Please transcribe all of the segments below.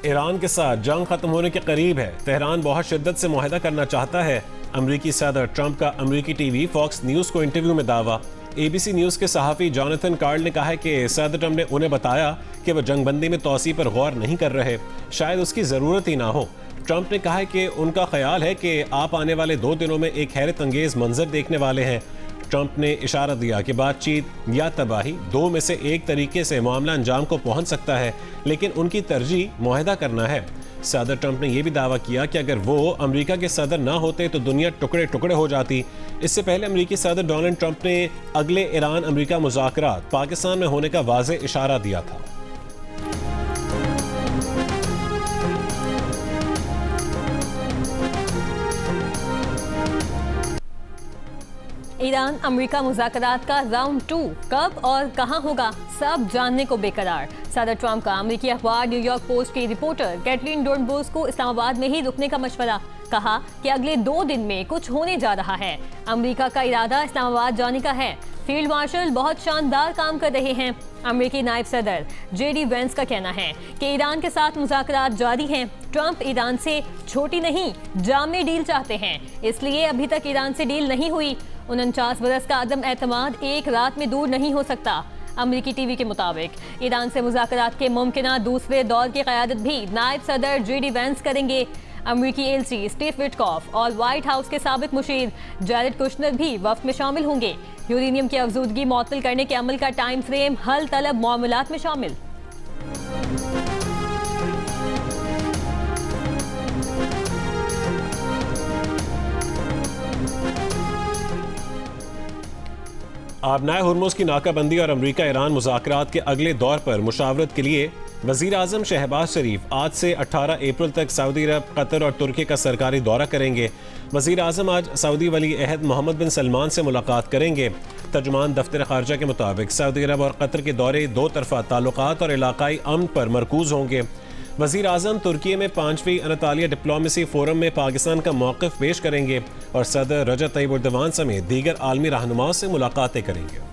Iran के साथ जंग खत्म होने के करीब है। तेहरान बहुत शिद्दत से मुआहदा करना चाहता है। अमरीकी सदर ट्रंप का अमरीकी टीवी फॉक्स न्यूज़ को इंटरव्यू में दावा। ABC न्यूज़ के सहाफ़ी जॉनथन कार्ल ने कहा है कि सदर ट्रंप ने उन्हें बताया कि वह जंगबंदी में तोसी पर गौर नहीं कर रहे, शायद उसकी ज़रूरत ही ना हो। ट्रंप ने कहा है कि उनका ख्याल है कि आप आने वाले 2 दिनों में एक हैरत अंगेज़ मंजर देखने वाले हैं। ट्रंप ने इशारा दिया कि बातचीत या तबाही, 2 में से एक तरीके से मामला अंजाम को पहुंच सकता है, लेकिन उनकी तरजीह मुआहदा करना है। सदर ट्रंप ने यह भी दावा किया कि अगर वो अमेरिका के सदर ना होते तो दुनिया टुकड़े टुकड़े हो जाती। इससे पहले अमेरिकी सदर डोनाल्ड ट्रंप ने अगले ईरान अमेरिका मुज़ाकरात पाकिस्तान में होने का वाज़ेह इशारा दिया था। ईरान अमेरिका मुज़ाकरात का राउंड 2 कब और कहां होगा, सब जानने को बेकरार। सदर ट्रंप का अमेरिकी अखबार न्यूयॉर्क पोस्ट की रिपोर्टर कैटरीन डोर्नबोस को इस्लामाबाद में ही रुकने का मशवरा। कहा कि अगले 2 दिन में कुछ होने जा रहा है। अमेरिका का इरादा इस्लामाबाद जाने का है। फील्ड मार्शल बहुत शानदार काम कर रहे हैं। अमेरिकी नायब सदर JD वेंस का कहना है कि ईरान के साथ मुज़ाकरात जारी हैं। ट्रंप ईरान से छोटी नहीं जामे डील चाहते हैं, इसलिए अभी तक ईरान से डील नहीं हुई। 49 बरस का अदम एतमाद एक रात में दूर नहीं हो सकता। अमेरिकी टीवी के मुताबिक ईरान से मुज़ाकरात के मुमकिना दूसरे दौर की क़यादत भी नायब सदर JD वेंस करेंगे। अमेरिकी एलची स्टीव विटकॉफ और व्हाइट हाउस के साबिक मुशीर जैरेड कुशनर भी वफ्द में शामिल होंगे। यूरेनियम की अफजूदगी मुअत्तल करने के अमल का टाइम फ्रेम हल तलब मामलात में शामिल। आबनाए हुर्मुज़ की नाकाबंदी और अमरीका ईरान मुज़ाकरात के अगले दौर पर मुशावरत के लिए वज़ीर आज़म शहबाज शरीफ आज से 18 अप्रैल तक सऊदी अरब, कतर और तुर्की का सरकारी दौरा करेंगे। वज़ीर आज़म आज सऊदी वली अहद मोहम्मद बिन सलमान से मुलाकात करेंगे। तर्जुमान दफ्तर खारजा के मुताबिक सऊदी अरब और कतर के दौरे 2 तरफ़ा ताल्लुकात और इलाकाई अमन पर मरकूज़ होंगे। वज़ीर आज़म तुर्की में 5वीं अनातालिया डिप्लोमेसी फोरम में पाकिस्तान का मौक़िफ़ पेश करेंगे और सदर रजब तय्यिब एर्दोगान समेत दीगर आलमी रहनुमाओं से मुलाकातें करेंगे।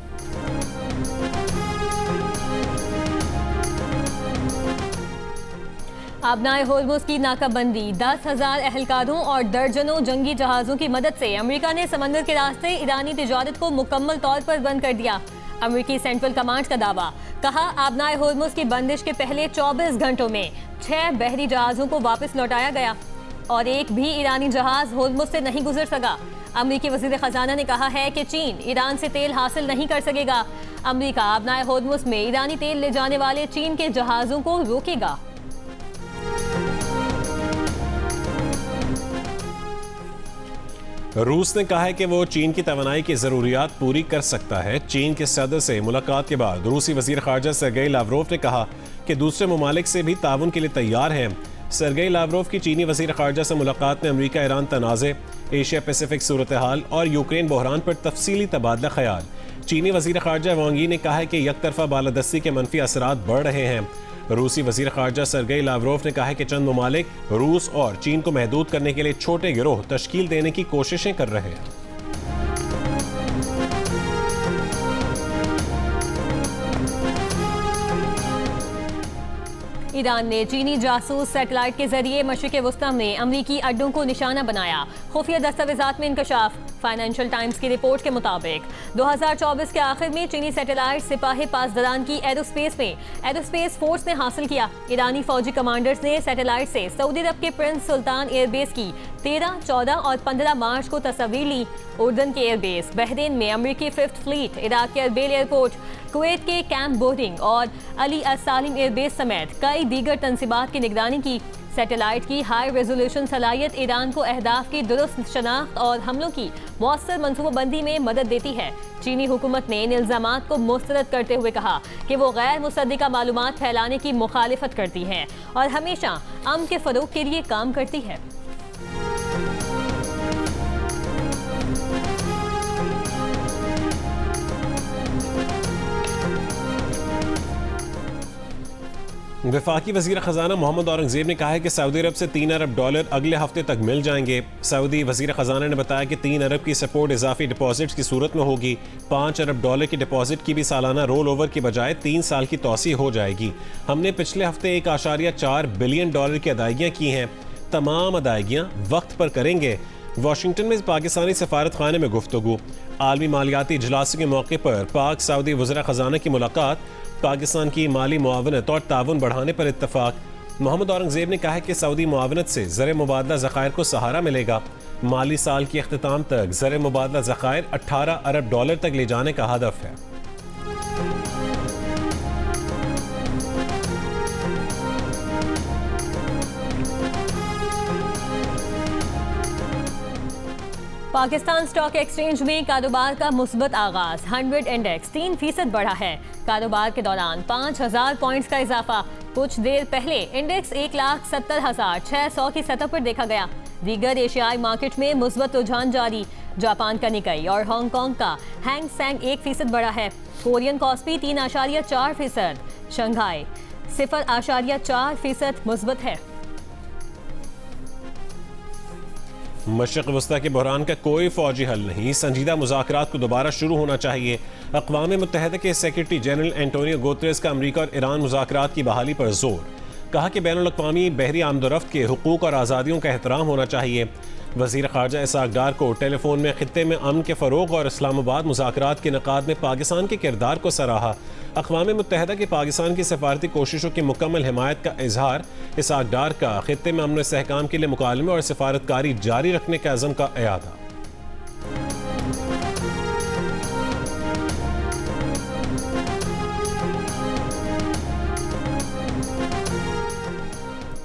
आबनाए होर्मुज़ की नाकाबंदी, 10,000 अहलकारों और दर्जनों जंगी जहाज़ों की मदद से अमेरिका ने समंदर के रास्ते ईरानी तिजारत को मुकम्मल तौर पर बंद कर दिया। अमेरिकी सेंट्रल कमांड का दावा। कहा, आबनाए होर्मुज़ की बंदिश के पहले 24 घंटों में 6 बहरी जहाज़ों को वापस लौटाया गया और एक भी ईरानी जहाज़ होर्मुज़ से नहीं गुजर सका। अमेरिकी वज़ीर ख़जाना ने कहा है कि चीन ईरान से तेल हासिल नहीं कर सकेगा। अमेरिका आबनाए होर्मुज़ में ईरानी तेल ले जाने वाले चीन के जहाज़ों को रोकेगा। रूस ने कहा है कि वो चीन की तवानाई की ज़रूरियात पूरी कर सकता है। चीन के सदर से मुलाकात के बाद रूसी वज़ीर ख़ारजा सर्गेई लावरोव ने कहा कि दूसरे ममालिक से भी ताउन के लिए तैयार हैं। सर्गेई लावरोव की चीनी वज़ीर ख़ारजा से मुलाकात में अमेरिका ईरान तनाज़े, एशिया पैसिफिक सूरत हाल और यूक्रेन बहरान पर तफसीली तबादला ख्याल। चीनी वज़ीर ख़ारजा वांग यी ने कहा है कि यकतरफ़ा बालादस्ती के मनफी असरात बढ़ रहे हैं। रूसी वज़ीर ख़ारजा सर्गेई लावरोव ने कहा है कि चंद ममालिक रूस और चीन को महदूद करने के लिए छोटे गिरोह तश्कील देने की कोशिशें कर रहे हैं। ईरान ने चीनी जासूस सैटेलाइट के जरिए मशरिक़ वस्ता में अमरीकी अड्डों को निशाना बनाया। खुफिया दस्तावेज़ात में इंकशाफ। फाइनेंशियल टाइम्स की रिपोर्ट के मुताबिक 2024 के आखिर में चीनी सैटेलाइट सिपाही पासदारान की एरोस्पेस फोर्स ने हासिल किया। ईरानी फौजी कमांडर्स ने सैटेलाइट से सऊदी अरब के प्रिंस सुल्तान एयरबेस की 13, 14 और 15 मार्च को तस्वीर ली। उर्दन के एयरबेस, बहरीन में अमरीकी 5th फ्लीट, इराक के अरबेल एयरपोर्ट, कुवैत के कैंप बोर्डिंग और अली असालिम एयरबेस समेत कई दीगर तंसीबात की निगरानी की। सैटेलाइट की हाई रेजोल्यूशन सलाहियत ईरान को अहदाफ की दुरुस्त शनाख्त और हमलों की मौसर मनसूबाबंदी में मदद देती है। चीनी हुकूमत ने इन इल्जामात को मुस्तरद करते हुए कहा कि वो गैर मुसद्दिका मालूमात फैलाने की मुखालिफत करती है और हमेशा अमन के फरोग के लिए काम करती है। वफाकी वज़ीर ख़जाना मोहम्मद औरंगज़ेब ने कहा है कि सऊदी अरब से $3 अरब अगले हफ्ते तक मिल जाएंगे। सऊदी वज़ीर ख़जाना ने बताया कि 3 अरब की सपोर्ट इजाफी डिपॉजिट्स की सूरत में होगी। $5 अरब की डिपॉजिट की भी सालाना रोल ओवर की बजाय 3 साल की तोसी हो जाएगी। हमने पिछले हफ्ते $1.4 बिलियन की अदायगियाँ की हैं। तमाम अदायगियाँ वक्त पर करेंगे। वाशिंगटन में पाकिस्तानी सफारत खाने में गुफ्तगू। आलमी मालियाती इजलास के मौके पर पाक सऊदी वज़ीर ख़जाना की मुलाकात। पाकिस्तान की माली मुआवनत और ताउन बढ़ाने पर इत्तफाक। मोहम्मद औरंगज़ेब ने कहा है कि सऊदी मुआवनत से ज़र मुबादला ज़खायर को सहारा मिलेगा। माली साल के अख्तिताम तक ज़र मुबादला ज़खायर $18 अरब तक ले जाने का हदफ है। पाकिस्तान स्टॉक एक्सचेंज में कारोबार का मुस्बत आगाज। 100 इंडेक्स 3% बढ़ा है। कारोबार के दौरान 5000 पॉइंट्स का इजाफा। कुछ देर पहले इंडेक्स 1,70,600 की सतह पर देखा गया। दीगर एशियाई मार्केट में मुस्बत रुझान जारी। जापान का निकाई और हांगकांग का हैंग सेंग 1% बढ़ा है। Korean KOSPI 3.4%। शंघाई 0.4% मुस्बत है। मशरिक़ वस्ता के बहरान का कोई फौजी हल नहीं, संजीदा मुज़ाकरात को दोबारा शुरू होना चाहिए। अक़वाम मुत्तहिदा के सेक्रेटरी जनरल एंटोनियो गुतेरेस का अमरीका और ईरान मुज़ाकरात की बहाली पर जोर। कहा कि बैनुल अक़वामी बहरी आमदोरफ्त के हुकूक और आज़ादियों का एहतराम होना चाहिए। वज़ीर ख़ारजा इसहाक़ डार को टेलीफोन में ख़ित्ते में अमन के फ़रोग़ और इस्लामाबाद मुज़ाकरात के इनेक़ाद में पाकिस्तान के किरदार को सराहा। अक़वाम मुत्तहिदा की पाकिस्तान की सफारती कोशिशों की मुकम्मल हिमायत का इजहार। इसहाक़ डार का ख़ित्ते में अमन इस्तेहकाम के लिए मुकालमे और सफारतकारी जारी रखने के अज़म का इयादा।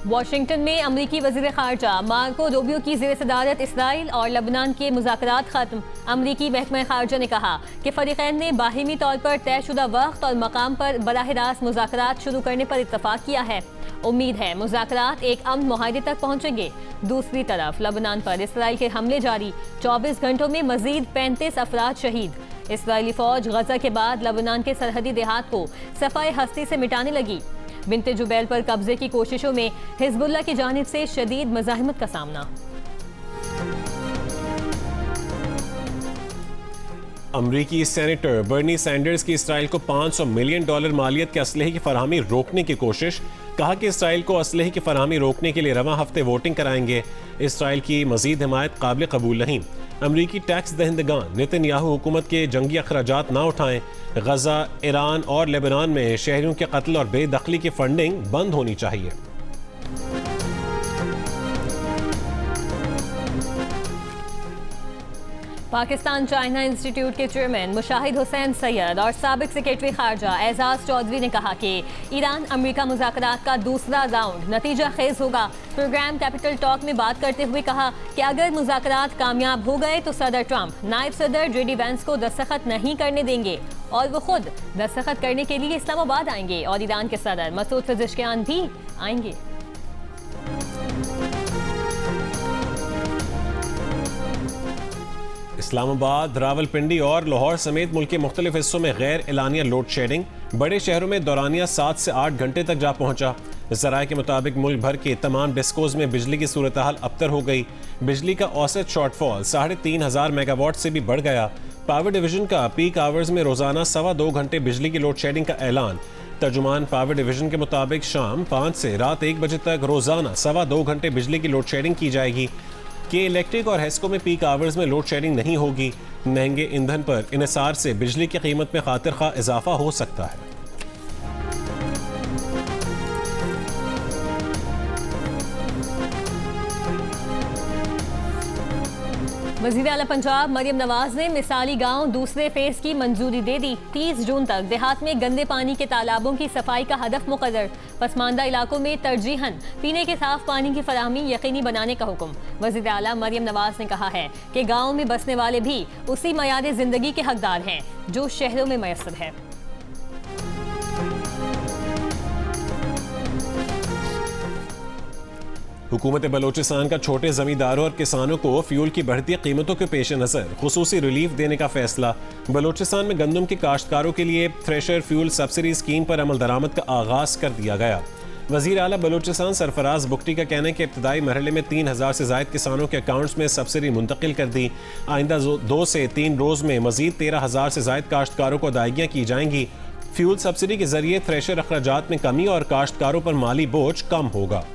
वाशिंगटन में अमरीकी वज़ीर ख़ारजा मार्को रूबियो की ज़ेर सदारत इसराइल और लबनान के मुज़ाकरात ख़त्म। अमरीकी महकमा ख़ारजा ने कहा कि फ़रीक़ैन ने बाहिमी तौर पर तयशुदा वक्त और मकाम पर बराह रास्त मुज़ाकरात शुरू करने पर इत्तफ़ाक़ किया है। उम्मीद है मुज़ाकरात एक अमन मुआहदे तक पहुँचेंगे। दूसरी तरफ लबनान पर इसराइल के हमले जारी। 24 घंटों में मज़ीद 35 अफराद शहीद। इसराइली फ़ौज गज़ा के बाद लबनान के सरहदी देहात को सफ़ाए हस्ती से मिटाने लगी। बिन्ते जुबैल पर कब्जे की कोशिशों में हिज़्बुल्लाह की जानिब से शदीद मज़ाहिमत का सामना। अमरीकी सेनेटर बर्नी सैंडर्स की इसराइल को $500 मिलियन मालियत के असलहे की फराहमी रोकने की कोशिश। कहा कि इसराइल को असलहे की फराहमी रोकने के लिए रवां हफ्ते वोटिंग कराएंगे। इसराइल की मजीद हिमायत काबिल कबूल नहीं। अमरीकी टैक्स दहिंदगान नेतन्याहू हुकूमत के जंगी अखराजात ना उठाएं। गजा, ईरान और लेबनान में शहरियों के कत्ल और बेदखली की फंडिंग बंद होनी चाहिए। पाकिस्तान चाइना इंस्टीट्यूट के चेयरमैन मुशाहिद हुसैन सैयद और साबिक सेक्रेटरी खारजा एजाज चौधरी ने कहा कि ईरान अमेरिका मुज़ाकरात का दूसरा राउंड नतीजा खेज होगा। प्रोग्राम कैपिटल टॉक में बात करते हुए कहा कि अगर मुज़ाकरात कामयाब हो गए तो सदर ट्रंप नायब सदर JD वैंस को दस्तखत नहीं करने देंगे और वो खुद दस्तखत करने के लिए इस्लामाबाद आएंगे और ईरान के सदर मसूद पेज़ेश्कियान भी आएंगे। इस्लामाबाद, रावलपिंडी और लाहौर समेत मुल्क के मुख्तलिफ हिस्सों में गैर एलानिया लोड शेडिंग। बड़े शहरों में दौरानिया 7 से 8 घंटे तक जा पहुंचा। ज़राए के मुताबिक मुल्क भर के तमाम डिस्कोज में बिजली की सूरत हाल अबतर हो गई। बिजली का औसत शॉर्टफॉल 3500 मेगावाट से भी बढ़ गया। पावर डिवीजन का पीक आवर्स में रोजाना 2.25 घंटे बिजली की लोड शेडिंग का ऐलान। तर्जुमान पावर डिवीजन के मुताबिक शाम 5 से रात 1 बजे तक रोजाना 2.25 घंटे बिजली की लोड शेडिंग की जाएगी। के इलेक्ट्रिक और हेस्को में पीक आवर्स में लोड शेडिंग नहीं होगी। महंगे ईंधन पर इन्हिसार से बिजली की कीमत में खातिर खा इजाफा हो सकता है। वज़ीर आला पंजाब मरियम नवाज ने मिसाली गांव दूसरे फेज की मंजूरी दे दी। 30 जून तक देहात में गंदे पानी के तालाबों की सफाई का हदफ मुकर्रर। पसमानदा इलाकों में तरजीहन पीने के साफ पानी की फराहमी यकीनी बनाने का हुक्म। वज़ीर आला मरियम नवाज ने कहा है कि गाँव में बसने वाले भी उसी मयार जिंदगी के हकदार हैं जो शहरों में मैसर है। हुकूमत बलोचिस्तान का छोटे जमींदारों और किसानों को फ्यूल की बढ़ती कीमतों के पेश नज़र खुसूसी रिलीफ देने का फैसला। बलोचिस्तान में गंदम के काश्तकारों के लिए थ्रेशर फ्यूल सब्सिडी स्कीम पर अमल दरामद का आगाज कर दिया गया। वज़ीर आला बलूचिस्तान सरफराज बुगटी का कहना है कि इब्तदाई मरहले में 3000 से ज़ायद किसानों के अकाउंट्स में सब्सिडी मुंतकिल कर दी। आइंदा 2 से 3 रोज़ में मज़ीद 13,000 से ज़ायद काश्तकारों को अदायगियाँ की जाएंगी। फ्यूल सब्सिडी के जरिए थ्रेशर अखराजात में कमी और काश्तकारों पर माली बोझ कम होगा।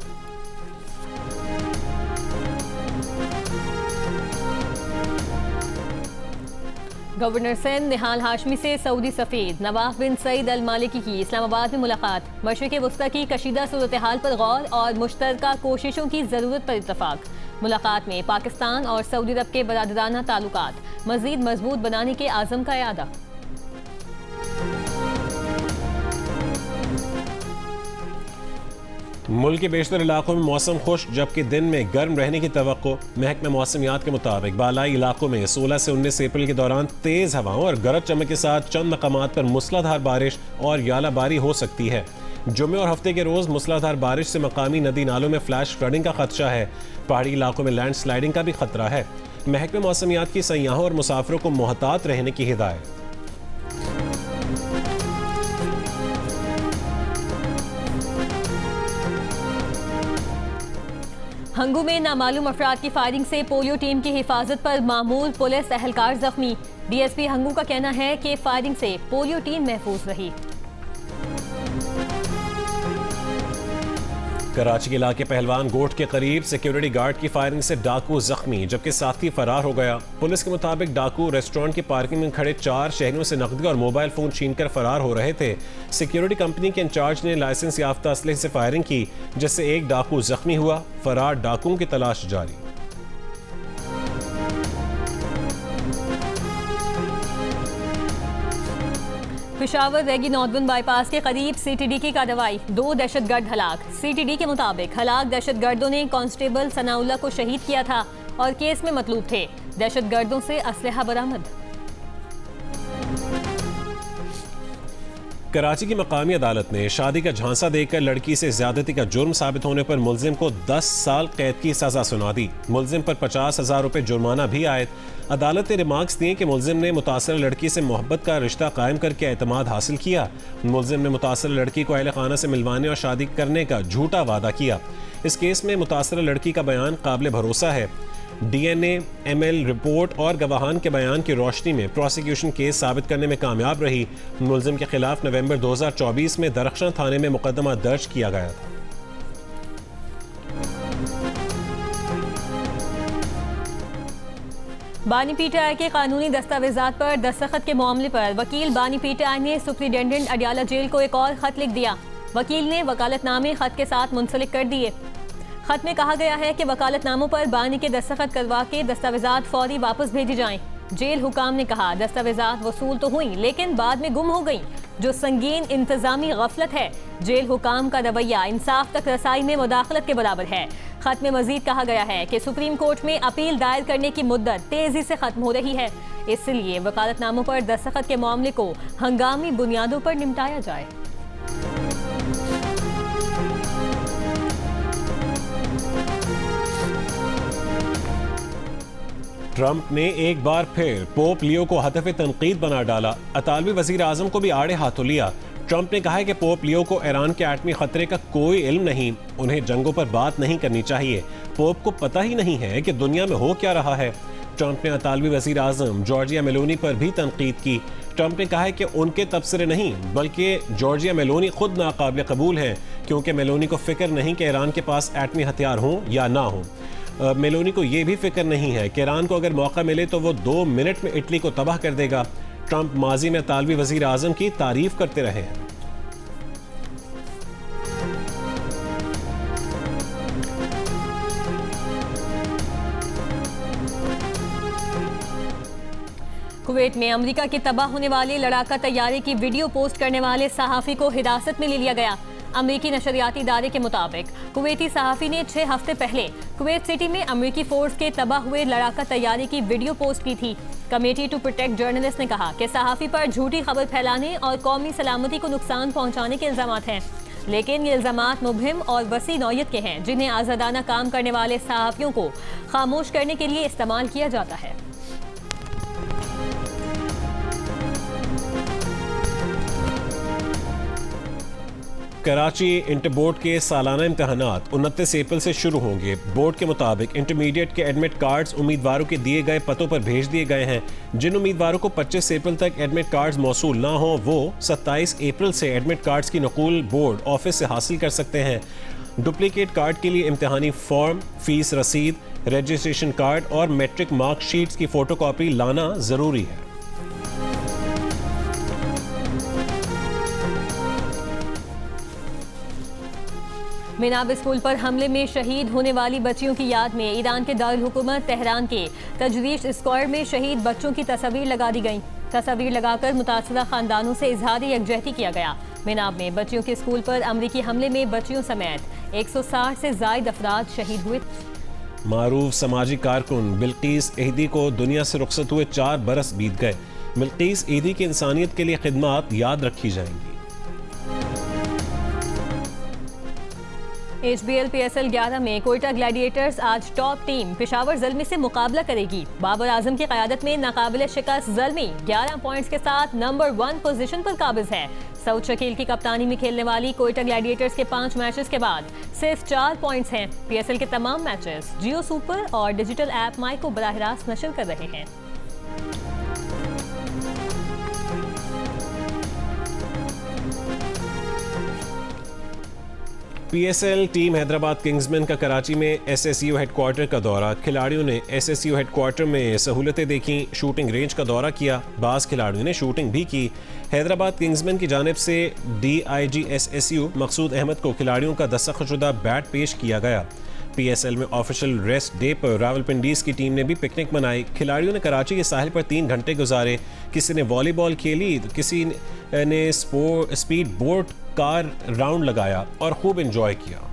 गवर्नर सिंध निहाल हाशमी से सऊदी सफीर नवाफ बिन सईद अल मालिकी की इस्लामाबाद में मुलाकात। मशरिक़ वस्ता की कशीदा सूरत हाल पर गौर और मुश्तरका कोशिशों की ज़रूरत पर इत्तफाक। मुलाकात में पाकिस्तान और सऊदी अरब के बरादराना ताल्लुकात मज़ीद मजबूत बनाने के आज़म का इरादा। मुल्क के बेशतर इलाकों में मौसम खुश, जबकि दिन में गर्म रहने की तवक्को। महकमा मौसमियात के मुताबिक बालाई इलाकों में 16 से 19 अप्रैल के दौरान तेज़ हवाओं और गरज चमक के साथ चंद मकामात पर मूसलाधार बारिश और यालाबारी हो सकती है। जुमे और हफ्ते के रोज़ मूसलाधार बारिश से मकामी नदी नालों में फ्लैश फ्लडिंग का खदशा है। पहाड़ी इलाकों में लैंड स्लाइडिंग का भी खतरा है। महकमा मौसमियात की सयाहों और मुसाफिरों को मोहतात रहने की हिदायत। हंगू में नामालूम अफराद की फायरिंग से पोलियो टीम की हिफाजत पर मामूल पुलिस एहलकार जख्मी। डीएसपी हंगू का कहना है कि फायरिंग से पोलियो टीम महफूज रही। कराची के इलाके पहलवान गोट के करीब सिक्योरिटी गार्ड की फायरिंग से डाकू जख्मी, जबकि साथी फरार हो गया। पुलिस के मुताबिक डाकू रेस्टोरेंट की पार्किंग में खड़े 4 शहरियों से नकदी और मोबाइल फोन छीनकर फरार हो रहे थे। सिक्योरिटी कंपनी के इंचार्ज ने लाइसेंस याफ्ता असलहे से फायरिंग की, जिससे एक डाकू जख्मी हुआ। फरार डाकुओं की तलाश जारी। पेशावर रेगी नॉर्दर्न बाईपास के करीब सीटीडी की कार्रवाई, 2 दहशतगर्द हलाक। सीटीडी के मुताबिक हलाक दहशतगर्दों ने कांस्टेबल सनाउल्लाह को शहीद किया था और केस में मतलूब थे। दहशतगर्दों से असलहा बरामद। कराची की मकामी अदालत ने शादी का झांसा देकर लड़की से ज्यादती का जुर्म साबित होने पर मुलजिम को 10 साल कैद की सजा सुना दी। मुलजिम पर 50,000 रुपए जुर्माना भी आयद। अदालत ने रिमार्क्स दिए कि मुलजिम ने मुतासर लड़की से मोहब्बत का रिश्ता कायम करके एतमाद हासिल किया। मुलजिम ने मुतासर लड़की को अहले खाना से मिलवाने और शादी करने का झूठा वादा किया। इस केस में मुतासर लड़की का बयान काबिल भरोसा है। DNA, ML रिपोर्ट और गवाहान के बयान की रोशनी में प्रोसिक्यूशन केस साबित करने में कामयाब रही। मुलजिम के खिलाफ नवंबर 2024 में दरख्शां थाने में मुकदमा दर्ज किया गया था। बानी पीटीआई के कानूनी दस्तावेजात पर दस्तखत के मामले पर वकील बानी पीटीआई ने सुप्रिंटेंडेंट अडियाला जेल को एक और खत लिख दिया। वकील ने वकालतनामे खत के साथ मुंसलिक कर दिए। खत में कहा गया है कि वकालतनामों पर बानी के दस्तखत करवा के दस्तावेजात फौरी वापस भेजे जाएं। जेल हुकाम ने कहा दस्तावेजात वसूल तो हुई लेकिन बाद में गुम हो गई, जो संगीन इंतजामी गफलत है। जेल हुकाम का रवैया इंसाफ तक रसाई में मुदाखलत के बराबर है। खत में मजीद कहा गया है कि सुप्रीम कोर्ट में अपील दायर करने की मुद्दत तेजी से खत्म हो रही है, इसलिए वकालतनामों पर दस्तखत के मामले को हंगामी बुनियादों पर निपटाया जाए। ट्रंप ने एक बार फिर पोप लियो को हदफ तनकीद बना डाला। अतालवी वजीर आजम को भी आड़े हाथों लिया। ट्रंप ने कहा है कि पोप लियो को ईरान के एटमी खतरे का कोई इल्म नहीं, उन्हें जंगों पर बात नहीं करनी चाहिए। पोप को पता ही नहीं है कि दुनिया में हो क्या रहा है। ट्रंप ने अतालवी वजीर आजम जॉर्जिया मेलोनी पर भी तनकीद की। ट्रंप ने कहा है कि उनके तबसरे नहीं बल्कि जॉर्जिया मेलोनी खुद नाकाबिल कबूल हैं, क्योंकि मेलोनी को फिक्र नहीं कि ईरान के पास एटमी हथियार हों या ना हों। मेलोनी को यह भी फिक्र नहीं है कि ईरान को अगर मौका मिले तो वो 2 मिनट में इटली को तबाह कर देगा। ट्रंप माजी में अतालवी वजीर आजम की तारीफ करते रहे हैं। कुवैत में अमेरिका के तबाह होने वाले लड़ाका तैयारे की वीडियो पोस्ट करने वाले सहाफी को हिरासत में ले लिया गया। अमेरिकी नशरियाती इदारे के मुताबिक कुवैती सहाफी ने 6 हफ्ते पहले कुवैत सिटी में अमेरिकी फोर्स के तबाह हुए लड़ाका तैयारे की वीडियो पोस्ट की थी। कमेटी टू प्रोटेक्ट जर्नलिस्ट ने कहा कि सहाफी पर झूठी खबर फैलाने और कौमी सलामती को नुकसान पहुंचाने के इल्जामात हैं, लेकिन ये इल्जामात मुबहिम और वसी नौयत के हैं, जिन्हें आज़ादाना काम करने वाले सहाफियों को खामोश करने के लिए इस्तेमाल किया जाता है। कराची इंटर बोर्ड के सालाना इम्तहानात 29 अप्रैल से शुरू होंगे। बोर्ड के मुताबिक इंटरमीडिएट के एडमिट कार्ड्स उम्मीदवारों के दिए गए पतों पर भेज दिए गए हैं। जिन उम्मीदवारों को 25 अप्रैल तक एडमिट कार्ड्स मौसूल ना हो वो 27 अप्रैल से एडमिट कार्ड्स की नकूल बोर्ड ऑफिस से हासिल कर सकते हैं। डुप्लीकेट कार्ड के लिए इम्तहानी फॉर्म, फीस रसीद, रजिस्ट्रेशन कार्ड और मैट्रिक मार्कशीट्स की फोटोकॉपी लाना जरूरी है। मिनाब स्कूल पर हमले में शहीद होने वाली बच्चियों की याद में ईरान के दारुल हुकूमत तेहरान के तजरीश स्क्वायर में शहीद बच्चों की तस्वीर लगा दी गई। तस्वीर लगाकर मुतासरा खानदानों से इजहार यकजहती किया गया। मिनाब में बच्चियों के स्कूल पर अमरीकी हमले में बच्चियों समेत 160 से जायद अफराद शहीद हुए। मारूफ समाजी कारकुन बिल्कीस ईदी को दुनिया से रुखसत हुए 4 बरस बीत गए। बिल्कीस ईदी की इंसानियत के लिए खिदमात याद रखी जाएंगी। HBL PSL 11 में कोयटा ग्लैडिएटर्स आज टॉप टीम पेशावर ज़ल्मी से मुकाबला करेगी। बाबर आजम की क़यादत में नाकाबिल शिकस्त ज़ल्मी 11 पॉइंट्स के साथ नंबर 1 पोजीशन पर काबिज है। सऊद शकील की कप्तानी में खेलने वाली कोयटा ग्लैडिएटर्स के 5 मैचेस के बाद सिर्फ 4 पॉइंट्स हैं। PSL के तमाम मैचेस जियो सुपर और डिजिटल ऐप माई को बराह रास्त नशर कर रहे हैं। PSL टीम हैदराबाद किंग्समैन का कराची में SSU हेडक्वार्टर का दौरा। खिलाड़ियों ने SSU हेडक्वार्टर में सहूलतें देखी, शूटिंग रेंज का दौरा किया, बाज़ खिलाड़ियों ने शूटिंग भी की। हैदराबाद किंग्समैन की जानिब से DIG SSU मकसूद अहमद को खिलाड़ियों का दस्तखतशुदा बैट पेश किया गया। PSL में ऑफिशियल रेस्ट डे पर रावलपिंडीज की टीम ने भी पिकनिक मनाई। खिलाड़ियों ने कराची के साहिल पर 3 घंटे गुजारे। किसी ने वॉलीबॉल खेली तो किसी ने स्पीड बोट कार राउंड लगाया और खूब एंजॉय किया।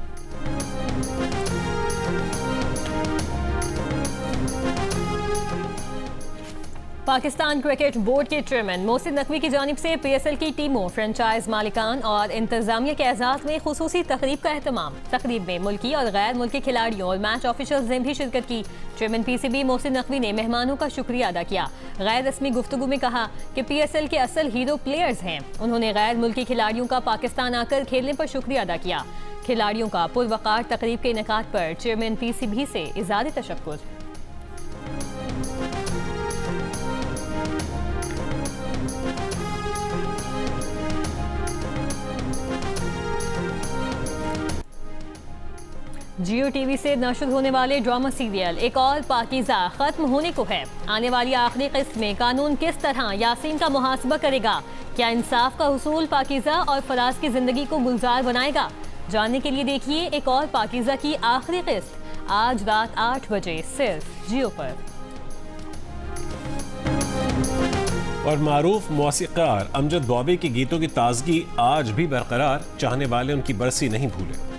पाकिस्तान क्रिकेट बोर्ड के चेयरमैन मोहसिन नकवी की जानिब से PSL की टीमों, फ्रेंचाइज मालिकान और इंतजामिया के एजाज़ में खुसूसी तकरीब का एहतमाम। तकरीब में मुल्की और गैर मुल्की खिलाड़ियों और मैच ऑफिशल्स ने भी शिरकत की। चेयरमैन PCB मोहसिन नकवी ने मेहमानों का शुक्रिया अदा किया। गैर रस्मी गुफ्तगू में कहा कि PSL के असल हीरो प्लेयर्स हैं। उन्होंने गैर मुल्की खिलाड़ियों का पाकिस्तान आकर खेलने पर शुक्रिया अदा किया। खिलाड़ियों का पुरवकार तकरीब के इनेकाद पर चेयरमैन PCB से इज़हार तशक्कुर। जियो टीवी से नशर होने वाले ड्रामा सीरियल एक और पाकीज़ा खत्म होने को है। आने वाली आखिरी किस्त में कानून किस तरह यासीन का मुहासबा करेगा? क्या इंसाफ का हुसूल पाकीज़ा और फराज की जिंदगी को गुलजार बनाएगा? जानने के लिए देखिए एक और पाकीज़ा की आखिरी किस्त आज रात 8 बजे सिर्फ जियो पर। और मारूफ मौसीकार अमजद बॉबी के गीतों की ताजगी आज भी बरकरार, चाहने वाले उनकी बरसी नहीं भूले।